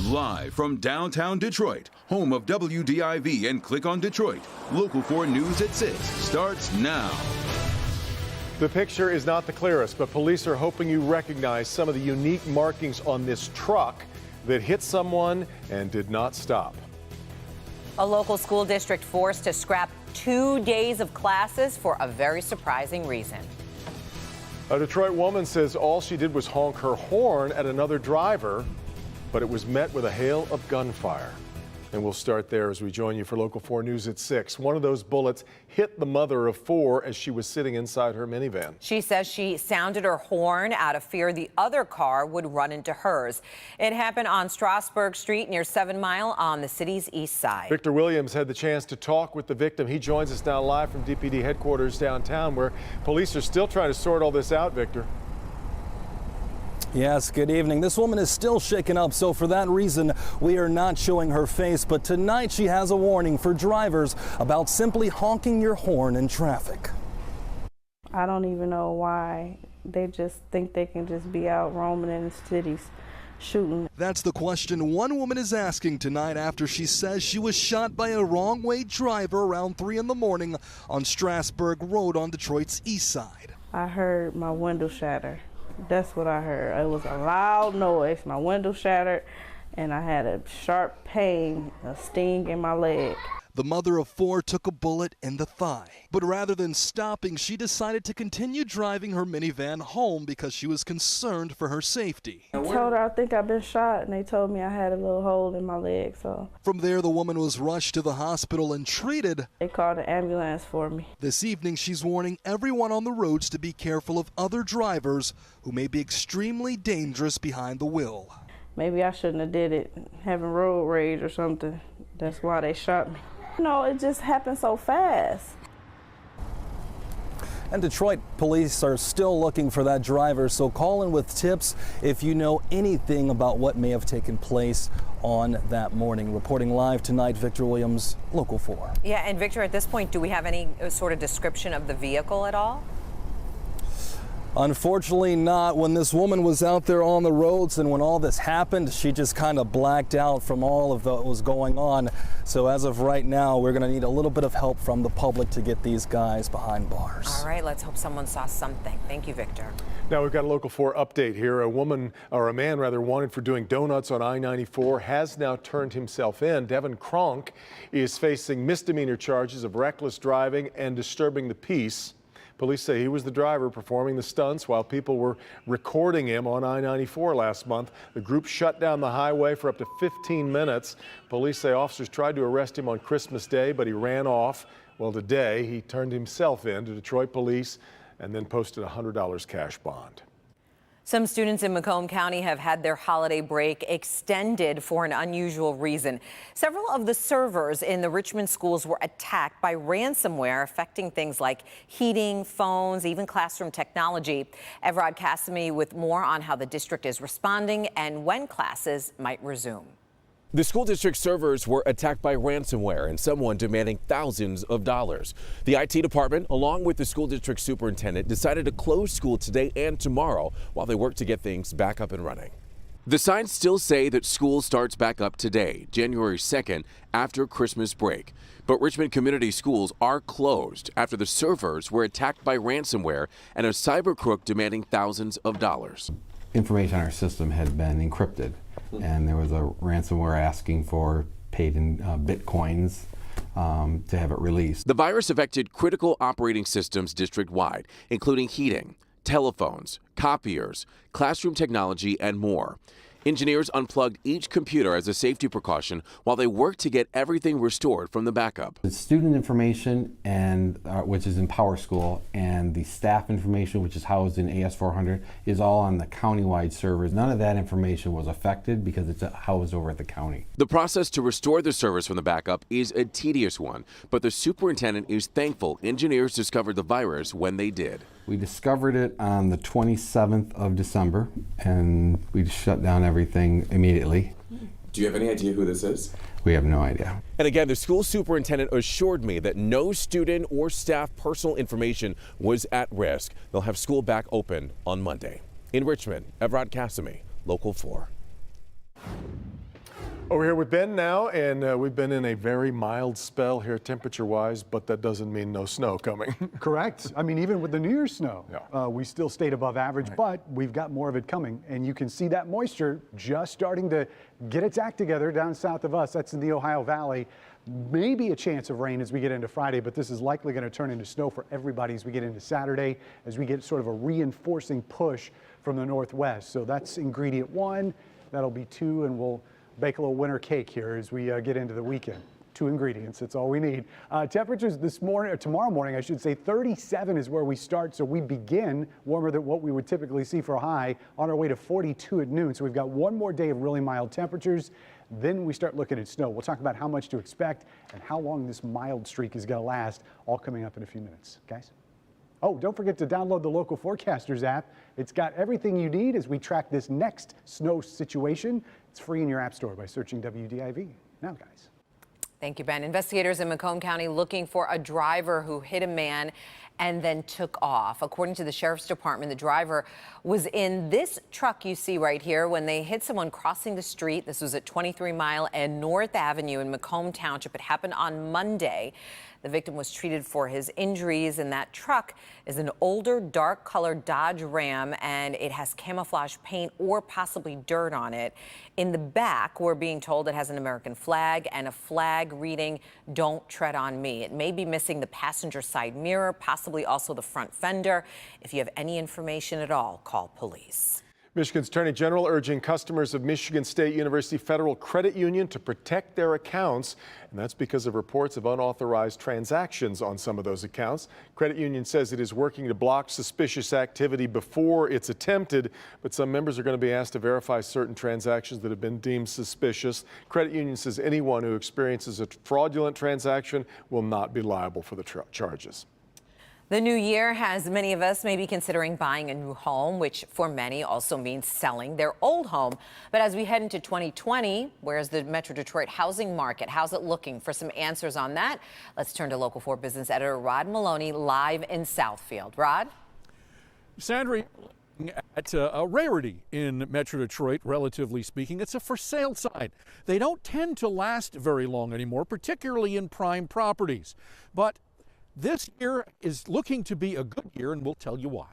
Live from downtown Detroit, home of WDIV and Click on Detroit, Local 4 News at 6 starts now. The picture is not the clearest, but police are hoping you recognize some of the unique markings on this truck that hit someone and did not stop. A local school district forced to scrap 2 days of classes for a very surprising reason. A Detroit woman says all she did was honk her horn at another driver, but it was met with a hail of gunfire. And we'll start there as we join you for Local 4 News at 6. One of those bullets hit the mother of 4 as she was sitting inside her minivan. She says she sounded her horn out of fear the other car would run into hers. It happened on Strasburg Street near 7 Mile on the city's east side. Victor Williams had the chance to talk with the victim. He joins us now live from DPD headquarters downtown, where police are still trying to sort all this out, Victor. Yes, good evening. This woman is still shaken up, so for that reason, we are not showing her face. But tonight, she has a warning for drivers about simply honking your horn in traffic. I don't even know why they just think they can just be out roaming in the cities shooting. That's the question one woman is asking tonight after she says she was shot by a wrong-way driver around 3 in the morning on Strasburg Road on Detroit's east side. I heard my window shatter. That's what I heard. It was a loud noise. My window shattered, and I had a sharp pain, a sting in my leg. The mother of 4 took a bullet in the thigh. But rather than stopping, she decided to continue driving her minivan home because she was concerned for her safety. I told her I think I've been shot, and they told me I had a little hole in my leg. So from there, the woman was rushed to the hospital and treated. They called an ambulance for me. This evening, she's warning everyone on the roads to be careful of other drivers who may be extremely dangerous behind the wheel. Maybe I shouldn't have did it, having road rage or something. That's why they shot me. No, it just happened so fast. And Detroit police are still looking for that driver, so call in with tips if you know anything about what may have taken place on that morning. Reporting live tonight, Victor Williams, Local 4. Yeah, and Victor, at this point, do we have any sort of description of the vehicle at all? Unfortunately not. When this woman was out there on the roads and when all this happened, she just kind of blacked out from all of what was going on. So as of right now, we're going to need a little bit of help from the public to get these guys behind bars. All right, let's hope someone saw something. Thank you, Victor. Now we've got a Local 4 update here. A man wanted for doing donuts on I-94 has now turned himself in. Devin Kronk is facing misdemeanor charges of reckless driving and disturbing the peace. Police say he was the driver performing the stunts while people were recording him on I-94 last month. The group shut down the highway for up to 15 minutes. Police say officers tried to arrest him on Christmas Day, but he ran off. Well, today he turned himself in to Detroit police and then posted a $100 cash bond. Some students in Macomb County have had their holiday break extended for an unusual reason. Several of the servers in the Richmond schools were attacked by ransomware, affecting things like heating, phones, even classroom technology. Evrod Cassimy with more on how the district is responding and when classes might resume. The school district servers were attacked by ransomware and someone demanding thousands of dollars. The IT department, along with the school district superintendent, decided to close school today and tomorrow while they work to get things back up and running. The signs still say that school starts back up today, January 2nd, after Christmas break. But Richmond community schools are closed after the servers were attacked by ransomware and a cyber crook demanding thousands of dollars. Information on our system had been encrypted, and there was a ransomware asking for paid in bitcoins to have it released. The virus affected critical operating systems district-wide, including heating, telephones, copiers, classroom technology, and more. Engineers unplugged each computer as a safety precaution while they worked to get everything restored from the backup. The student information, and which is in PowerSchool, and the staff information, which is housed in AS400, is all on the county-wide servers. None of that information was affected because it's housed over at the county. The process to restore the servers from the backup is a tedious one, but the superintendent is thankful engineers discovered the virus when they did. We discovered it on the 27th of December, and we shut down everything immediately. Do you have any idea who this is? We have no idea. And again, the school superintendent assured me that no student or staff personal information was at risk. They'll have school back open on Monday. In Richmond, Evrod Cassimy, Local 4. Over here with Ben now, and we've been in a very mild spell here temperature-wise, but that doesn't mean no snow coming. Correct. I mean, even with the New Year's snow, we still stayed above average, but we've got more of it coming. And you can see that moisture just starting to get its act together down south of us. That's in the Ohio Valley. Maybe a chance of rain as we get into Friday, but this is likely going to turn into snow for everybody as we get into Saturday, as we get sort of a reinforcing push from the northwest. So that's ingredient one. That'll be two, and we'll bake a little winter cake here as we get into the weekend. 2 ingredients, that's all we need. Temperatures this morning, or tomorrow morning, I should say, 37 is where we start. So we begin warmer than what we would typically see for a high, on our way to 42 at noon. So we've got one more day of really mild temperatures. Then we start looking at snow. We'll talk about how much to expect and how long this mild streak is going to last, all coming up in a few minutes, guys. Oh, don't forget to download the Local Forecasters app. It's got everything you need as we track this next snow situation. It's free in your app store by searching WDIV. Now, guys. Thank you, Ben. Investigators in Macomb County looking for a driver who hit a man and then took off. According to the Sheriff's Department, the driver was in this truck you see right here when they hit someone crossing the street. This was at 23 Mile and North Avenue in Macomb Township. It happened on Monday. The victim was treated for his injuries, and that truck is an older, dark-colored Dodge Ram, and it has camouflage paint or possibly dirt on it. In the back, we're being told it has an American flag and a flag reading, "Don't tread on me." It may be missing the passenger side mirror, possibly also the front fender. If you have any information at all, call police. Michigan's Attorney General urging customers of Michigan State University Federal Credit Union to protect their accounts, and that's because of reports of unauthorized transactions on some of those accounts. Credit Union says it is working to block suspicious activity before it's attempted, but some members are going to be asked to verify certain transactions that have been deemed suspicious. Credit Union says anyone who experiences a fraudulent transaction will not be liable for the charges. The new year has many of us maybe considering buying a new home, which for many also means selling their old home. But as we head into 2020, where's the Metro Detroit housing market? How's it looking? For some answers on that, let's turn to Local 4 business editor Rod Maloney live in Southfield. Rod? Sandra, at a rarity in Metro Detroit, relatively speaking. It's a for sale sign. They don't tend to last very long anymore, particularly in prime properties. But this year is looking to be a good year, and we'll tell you why.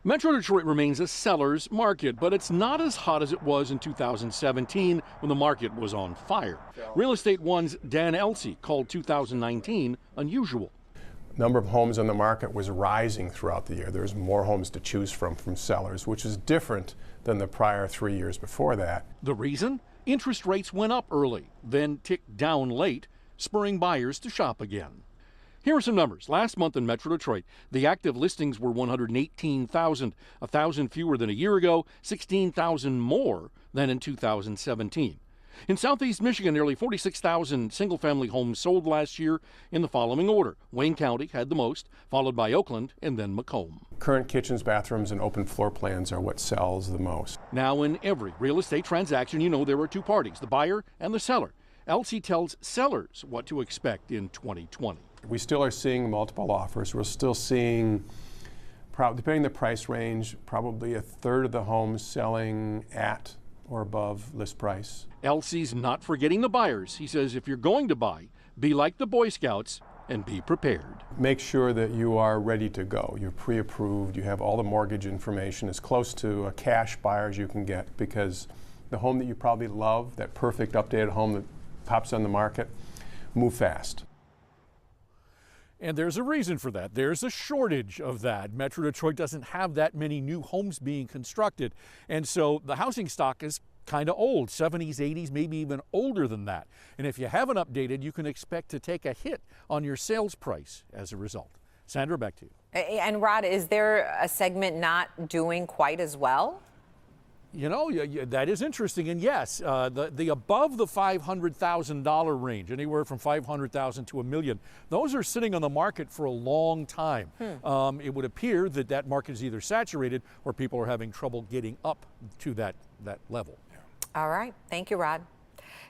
Metro Detroit remains a seller's market, but it's not as hot as it was in 2017 when the market was on fire. Real Estate One's Dan Elsey called 2019 unusual. Number of homes on the market was rising throughout the year. There's more homes to choose from sellers, which is different than the prior 3 years before that. The reason? Interest rates went up early, then ticked down late, spurring buyers to shop again. Here are some numbers. Last month in Metro Detroit, the active listings were 118,000, 1,000 fewer than a year ago, 16,000 more than in 2017. In Southeast Michigan, nearly 46,000 single-family homes sold last year in the following order. Wayne County had the most, followed by Oakland and then Macomb. Current kitchens, bathrooms, and open floor plans are what sells the most. Now, in every real estate transaction, you know there are two parties, the buyer and the seller. Elsey tells sellers what to expect in 2020. We still are seeing multiple offers. We're still seeing, depending on the price range, probably a third of the homes selling at or above list price. Elsey's not forgetting the buyers. He says if you're going to buy, be like the Boy Scouts and be prepared. Make sure that you are ready to go. You're pre-approved. You have all the mortgage information as close to a cash buyer as you can get, because the home that you probably love, that perfect updated home that pops on the market, move fast. And there's a reason for that. There's a shortage of that. Metro Detroit doesn't have that many new homes being constructed. And so the housing stock is kind of old, 70s, 80s, maybe even older than that. And if you haven't updated, you can expect to take a hit on your sales price as a result. Sandra, back to you. And Rod, is there a segment not doing quite as well? You know, that is interesting. And yes, the above the $500,000 range, anywhere from $500,000 to $1 million, those are sitting on the market for a long time. It would appear that that market is either saturated or people are having trouble getting up to that level. All right. Thank you, Rod.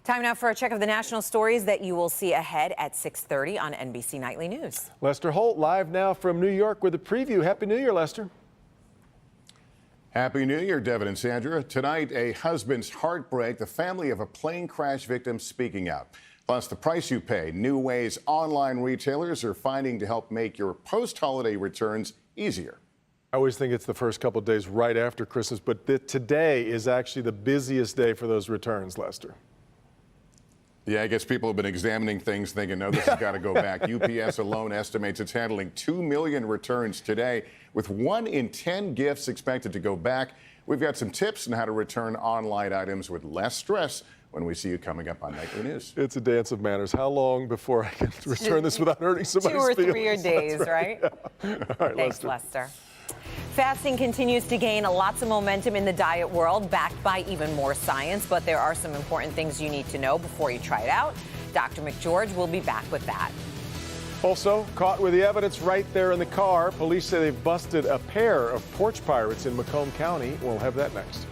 Time now for a check of the national stories that you will see ahead at 6:30 on NBC Nightly News. Lester Holt live now from New York with a preview. Happy New Year, Lester. Happy New Year, Devin and Sandra. Tonight, a husband's heartbreak, the family of a plane crash victim speaking out. Plus, the price you pay, new ways online retailers are finding to help make your post-holiday returns easier. I always think it's the first couple of days right after Christmas, but today is actually the busiest day for those returns, Lester. Yeah, I guess people have been examining things thinking, no, this has got to go back. UPS alone estimates it's handling 2 million returns today, with 1 in 10 gifts expected to go back. We've got some tips on how to return online items with less stress when we see you coming up on Nightly News. It's a dance of manners. How long before I can return this without hurting somebody's 2 or feelings? 3 days, right? Yeah. All right, Thanks, Lester. Fasting continues to gain lots of momentum in the diet world, backed by even more science, but there are some important things you need to know before you try it out. Dr. McGeorge will be back with that. Also, caught with the evidence right there in the car, police say they've busted a pair of porch pirates in Macomb County. We'll have that next.